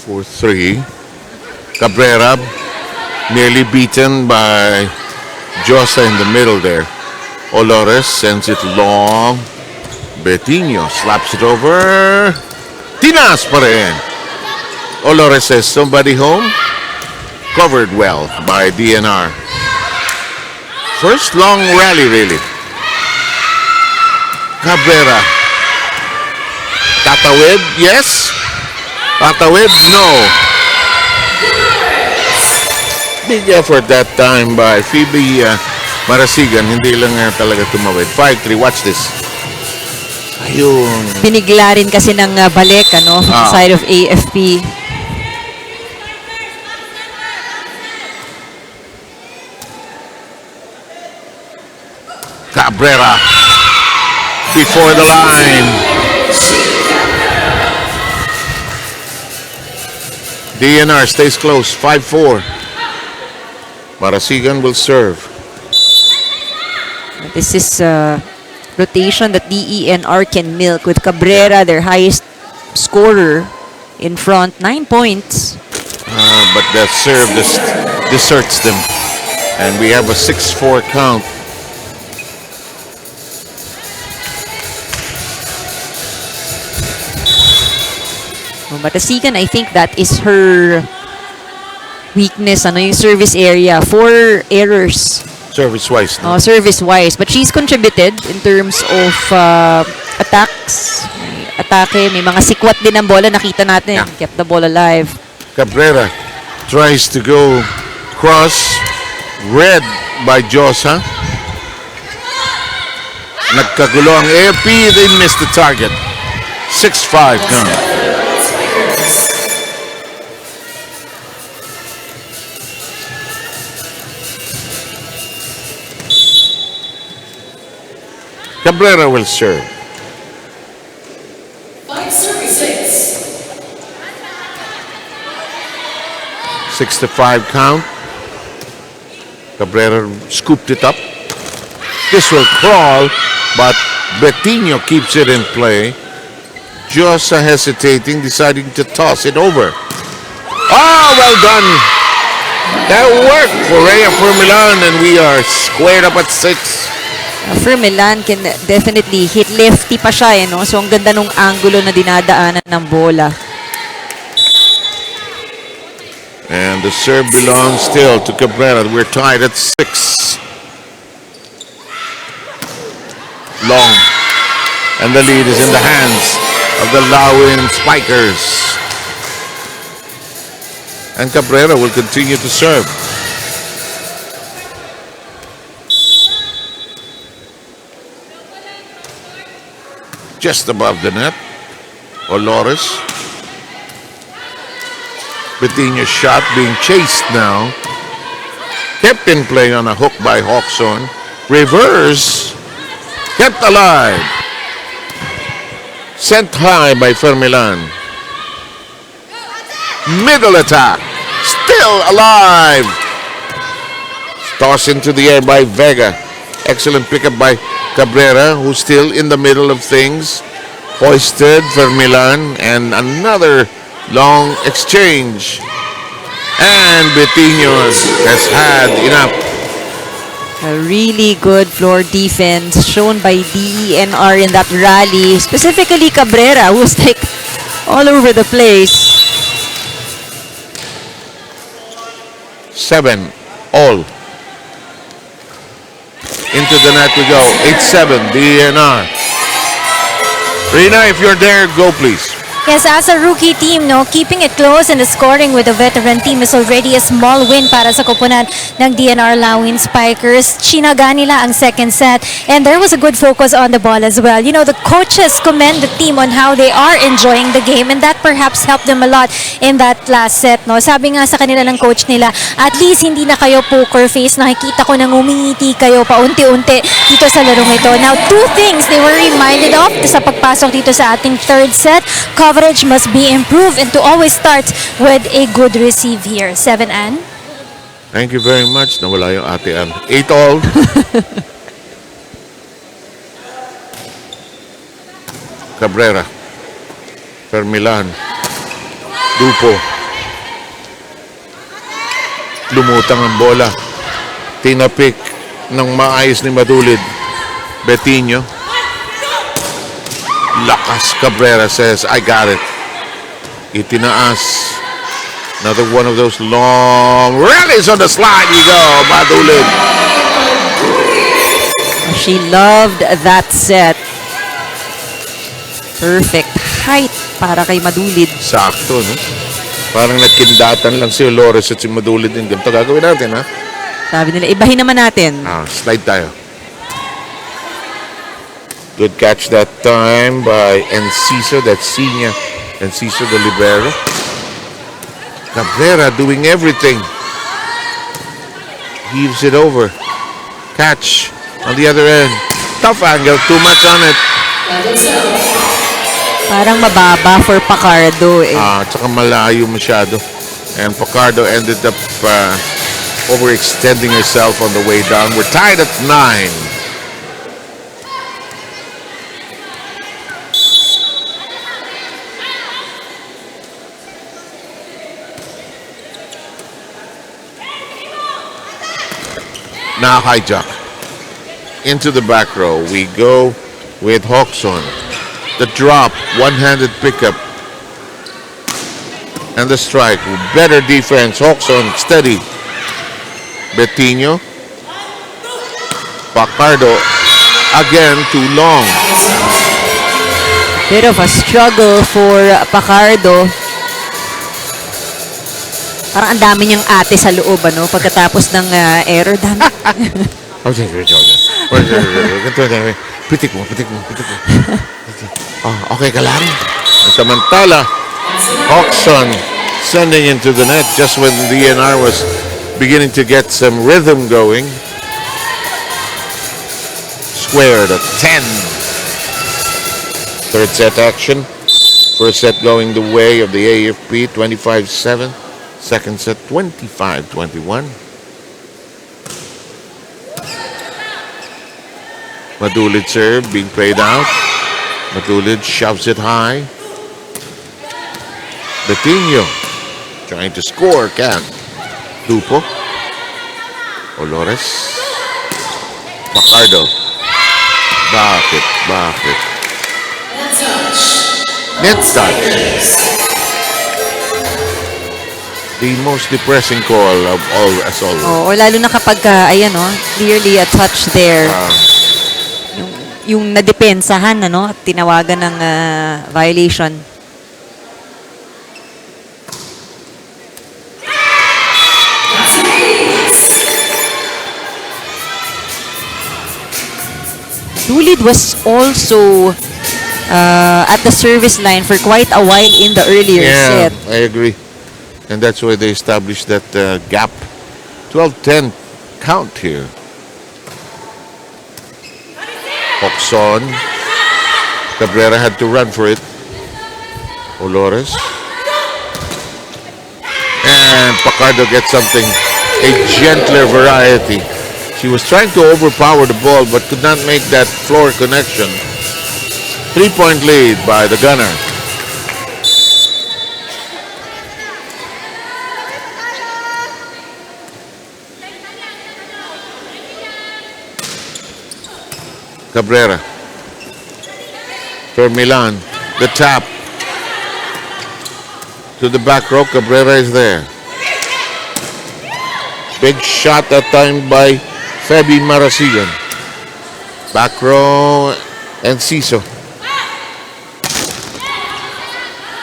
4-3. Cabrera nearly beaten by Josa in the middle there. Olores sends it long. Betinho slaps it over. Tinas pa rin. Olores says, somebody home? Covered well by DENR. First long rally, really. Cabrera. Tatawid, yes. Tatawid, no. Big effort that time by Phoebe Marasigan. Hindi lang talaga tumawid. 5-3, watch this. Ayun. Binigla rin kasi ng balik from the side of AFP. Cabrera before the line. DENR stays close. 5-4. Marasigan will serve. This is rotation that DENR can milk with Cabrera, their highest scorer, in front, 9 points. But the serve deserts them. And we have a 6-4 count. Matasigan, I think that is her weakness, yung service area. 4 errors. Service-wise. No? Service-wise. But she's contributed in terms of attacks. May atake, may mga sikwat din ang bola. Nakita natin. Yeah. Kept the ball alive. Cabrera tries to go cross. Read by Josa. Nagkagulo ang AFP. They missed the target. 6-5 count. Cabrera will serve. 6-5 count. Cabrera scooped it up. This will crawl, but Betinho keeps it in play. Josa hesitating, deciding to toss it over. Oh, well done. That worked for Rhea Fermilan, and we are squared up at 6. Fermilan can definitely hit lefty pa siya, no? So, ang ganda nung angulo na dinadaanan ng bola. And the serve belongs still to Cabrera. We're tied at 6. Long. And the lead is in the hands of the Lawin Spikers. And Cabrera will continue to serve. Just above the net. Olores. Betinho's shot being chased now. Kept in play on a hook by Hawkson. Reverse. Kept alive. Sent high by Fermilan. Middle attack. Still alive. Toss into the air by Vega. Excellent pickup by Cabrera, who's still in the middle of things. Hoisted Fermilan, and another long exchange. And Betinho has had enough. A really good floor defense shown by DENR in that rally. Specifically Cabrera, who was like all over the place. 7 all. Into the net we go. 8-7, DENR. Rina, if you're there, go please. Yes, as a rookie team, no, keeping it close and the scoring with the veteran team is already a small win para sa koponan ng DNR Lawin Spikers. Chinaga nila ang second set and there was a good focus on the ball as well. You know, the coaches commend the team on how they are enjoying the game and that perhaps helped them a lot in that last set. No? Sabi nga sa kanila ng coach nila, at least hindi na kayo poker face. Nakikita ko nang umingiti kayo paunti-unti dito sa larong ito. Now, two things they were reminded of sa pagpasok dito sa ating third set. Coverage must be improved and to always start with a good receive here. 7-An. Thank you very much. Nawala yung ate Ann. 8 all. Cabrera. Fermilan. Dupo. Lumutang ang bola. Tinapik ng maayos ni Madulid. Betinho. Lakas. Cabrera says, I got it. Itinaas. Another one of those long rallies on the slide. You go, Madulid. She loved that set. Perfect height para kay Madulid. Sakto, no? Parang nagkindatan lang si Lores at si Madulid din. Ganito gagawin natin, ha? Sabi nila, ibahin naman natin. Slide tayo. Good catch that time by Enciso. That's Senior Enciso, the libero. Cabrera doing everything. Heaves it over. Catch on the other end. Tough angle. Too much on it. Parang mababa for Pacardo eh. Tsaka malayo masyado. And Pacardo ended up overextending herself on the way down. We're tied at 9. Now hijack. Into the back row. We go with Hawkson. The drop. One-handed pickup. And the strike. Better defense. Hawkson steady. Betinho. Pacardo. Again, too long. Bit of a struggle for Pacardo. Parang ang dami niyang ate sa loob, ano? Pagkatapos ng error, dami. Pitik mo. Okay ka lang. Samantala, Hawkson sending into the net just when the DNR was beginning to get some rhythm going. Squared at 10. Third set action. First set going the way of the AFP, 25-7. Second set, 25-21. Madulid serve being played out. Madulid shoves it high. Betinho trying to score, can't. Dupo. Olores. Pacardo. Bakit? Net touch. The most depressing call of all as always. O lalo na kapag, ayan clearly a touch there. Yung nadepensahan, at tinawagan ng violation. Dulid was also at the service line for quite a while in the earlier set. I agree. And that's why they established that gap. 12-10 count here. Hawkson. Cabrera had to run for it. Olores. And Pacardo gets something, a gentler variety. She was trying to overpower the ball but could not make that floor connection. 3-point lead by the Gunnar. Cabrera. For Milan. The tap. To the back row. Cabrera is there. Big shot that time by Feby Marasigan. Back row and Ciso.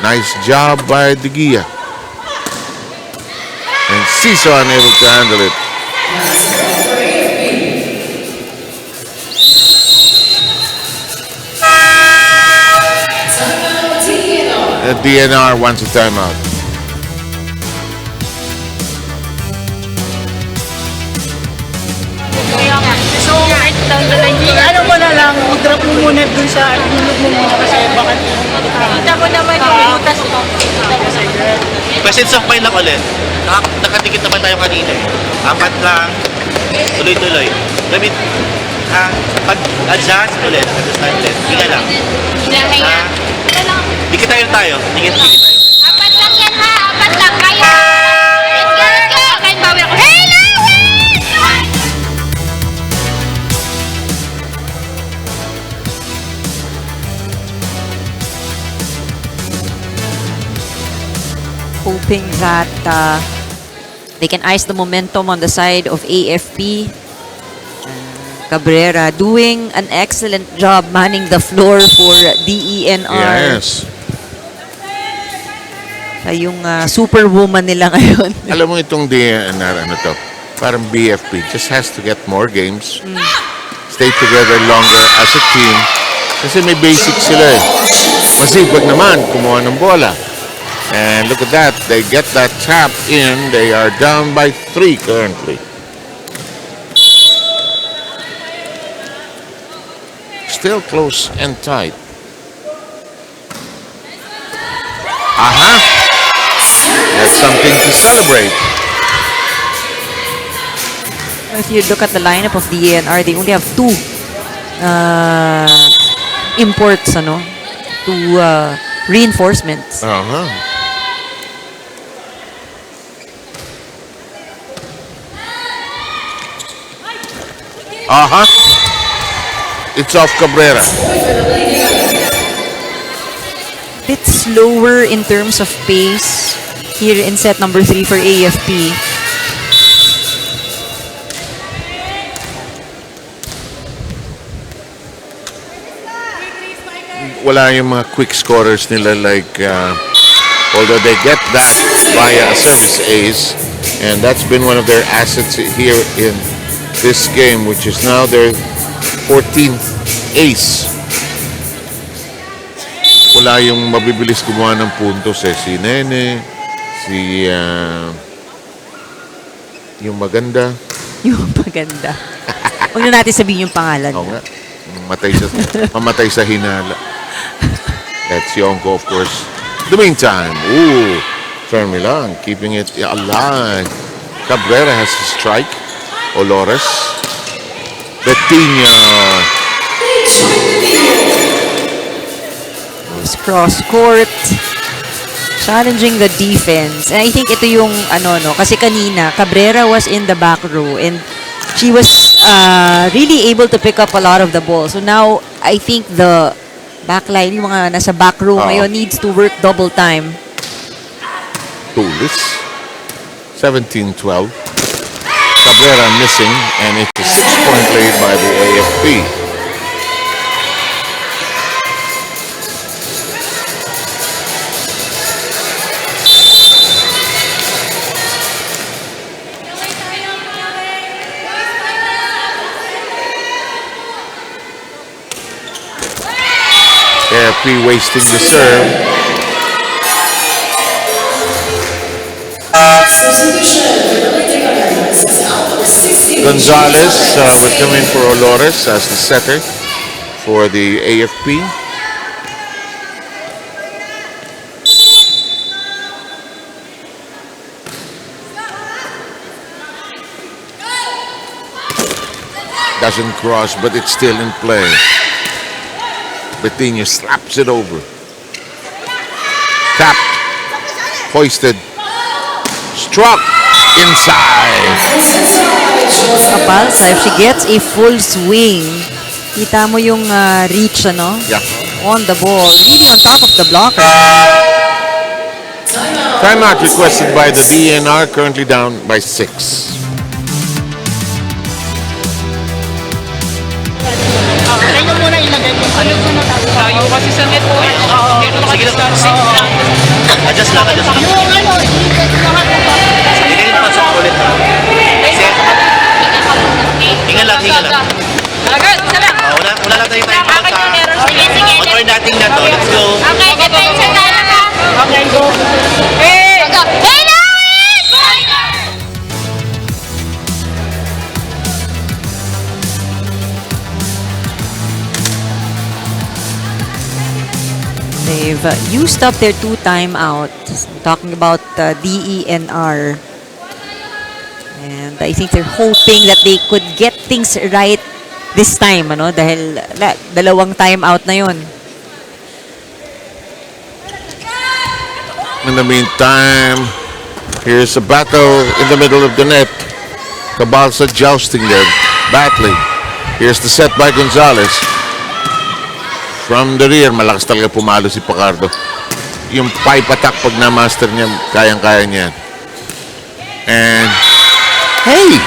Nice job by De Gia. And Ciso unable to handle it. The DNR wants a timeout. So, down the line yun. Ano mo na lang, drop mo muna dun sa inulog mo muna kasi baka Kita mo naman yung butas mo. Presence of mind lang ulit. Nakatikit naman tayo kanina eh. 4 lang. Tuloy-tuloy. Lamit. Pag-adjust ulit. Adjust ulit. Hinga lang. Hinahinga. Dikit tayo. Dikit tayo. Apat lang yan ha. Apat lang. Kaya. Let's go, let's go. Kahit bawal ako. Hey, Lawin! Hoping that they can ice the momentum on the side of AFP. Cabrera doing an excellent job manning the floor for DENR. Yes. Siya yung superwoman nila ngayon. Alam mo itong DNR, ano to? Parang BFP. Just has to get more games. Stay together longer as a team. Kasi may basics sila eh. Masipag naman kumuha ng bola. And look at that. They get that tap in. They are down by 3 currently. Still close and tight. Aha! That's something to celebrate. If you look at the lineup of the DENR, they only have 2 imports, 2 reinforcements. Uh-huh. It's off Cabrera. Bit slower in terms of pace here in set number 3 for AFP. Wala yung mga quick scorers nila like although they get that via a service ace, and that's been one of their assets here in this game, which is now their 14th ace. Wala yung mabibilis gumawa ng puntos eh. Si Nene, si yung maganda. Yung maganda. Huwag na natin sabihin yung pangalan. Oo nga. Mamatay sa hinala. That's Yonko, of course. The meantime, Fermilan keeping it alive. Cabrera has a strike. Olores. Betinho. Cross court. Challenging the defense. And I think ito yung kasi kanina Cabrera was in the back row and she was really able to pick up a lot of the ball. So now I think the backline, yung mga nasa back row ngayon, needs to work double time. Tulis. 17-12. Cabrera missing, and it's a 6-point lead by the AFP. AFP wasting the serve. Gonzalez would come in for Olores as the setter for the AFP. Doesn't cross, but it's still in play. Betinho slaps it over. Tapped. Hoisted. Struck. Inside. Kapalsa, if she gets a full swing, Kita mo yung reach, ano? Yeah. On the ball. Really on top of the blocker. Timeout requested by the DENR, currently down by 6. Try nyo muna ilagay yung ano. Tayo kasi sa net po. Sige lang. Adjust lang. Yung ano, Hindi rin pasok ulit. Hingan lang. Wala lang tayo time out sa on or nothing na to. Let's go. Okay, depensa tayo ka. okay, go. Hey, Lawin! They've used up their 2 timeouts. Talking about DENR. And I think they're hoping that they could get things right this time, ano? Dahil dalawang timeout na yun. In the meantime, here's a battle in the middle of the net. Cabalsa jousting there, battling. Here's the set by Gonzalez. From the rear, malakas talaga pumalo si Picardo. Yung pipe attack pag na-master niya, kayang-kaya niya. And, hey!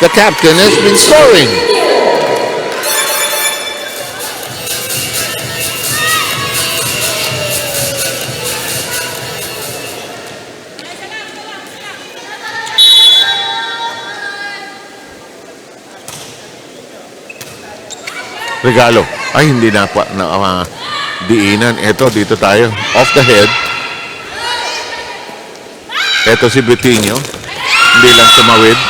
The captain has been scoring. Regalo. Ay, hindi na pa diinan. Ito, dito tayo. Off the head. Ito si Betinho. Hindi lang tumawid.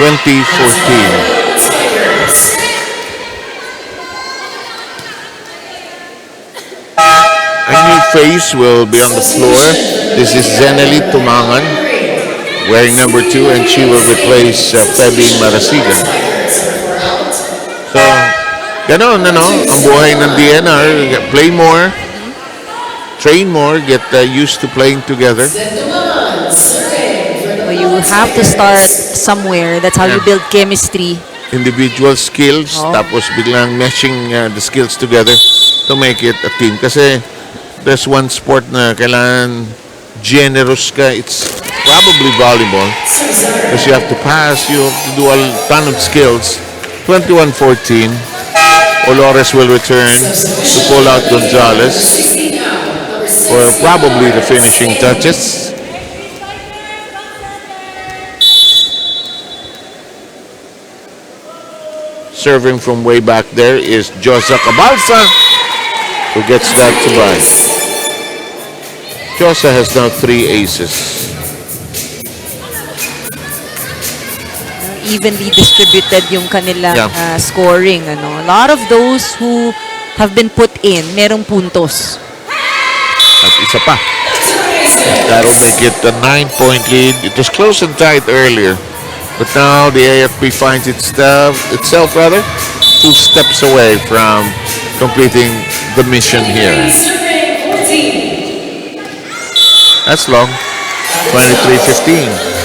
2014. A new face will be on the floor. This is Zenely Tumangan, wearing number 2, and she will replace Pebby Marasigan. So, ganon, ano, ang buhay ng DNR. Play more, train more, get used to playing together. So you have to start somewhere. That's how you build chemistry. Individual skills, tapos biglang meshing the skills together to make it a team. Kasi there's one sport na kailangan generous ka. It's probably volleyball. Because you have to pass, you have to do a ton of skills. 21-14. Olores will return to pull out Gonzalez for probably the finishing touches. Serving from way back there is Josa Cabalsa, who gets that to buy. Josa has now 3 aces. Evenly distributed yung kanilang scoring. Ano. A lot of those who have been put in, merong puntos. At isa pa. That'll make it a 9-point lead. It was close and tight earlier. But now the AFP finds itself 2 steps away from completing the mission here. That's long. 23-15.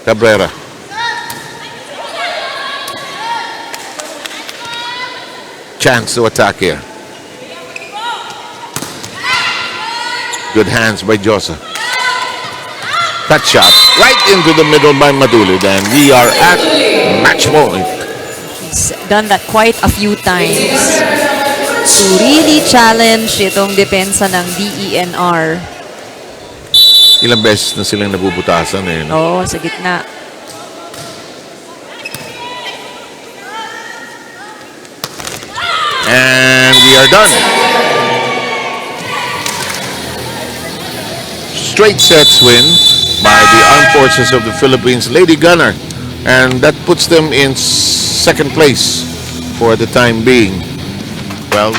Cabrera. Chance to attack here. Good hands by Josa. Cut shot right into the middle by Madulid, and we are at match point. He's done that quite a few times to really challenge itong depensa ng DENR. Ilang beses na silang nabubutasan eh. No? Oo, sa gitna. And we are done. Straight sets win by the Armed Forces of the Philippines, Lady Gunnar. And that puts them in second place for the time being. Well,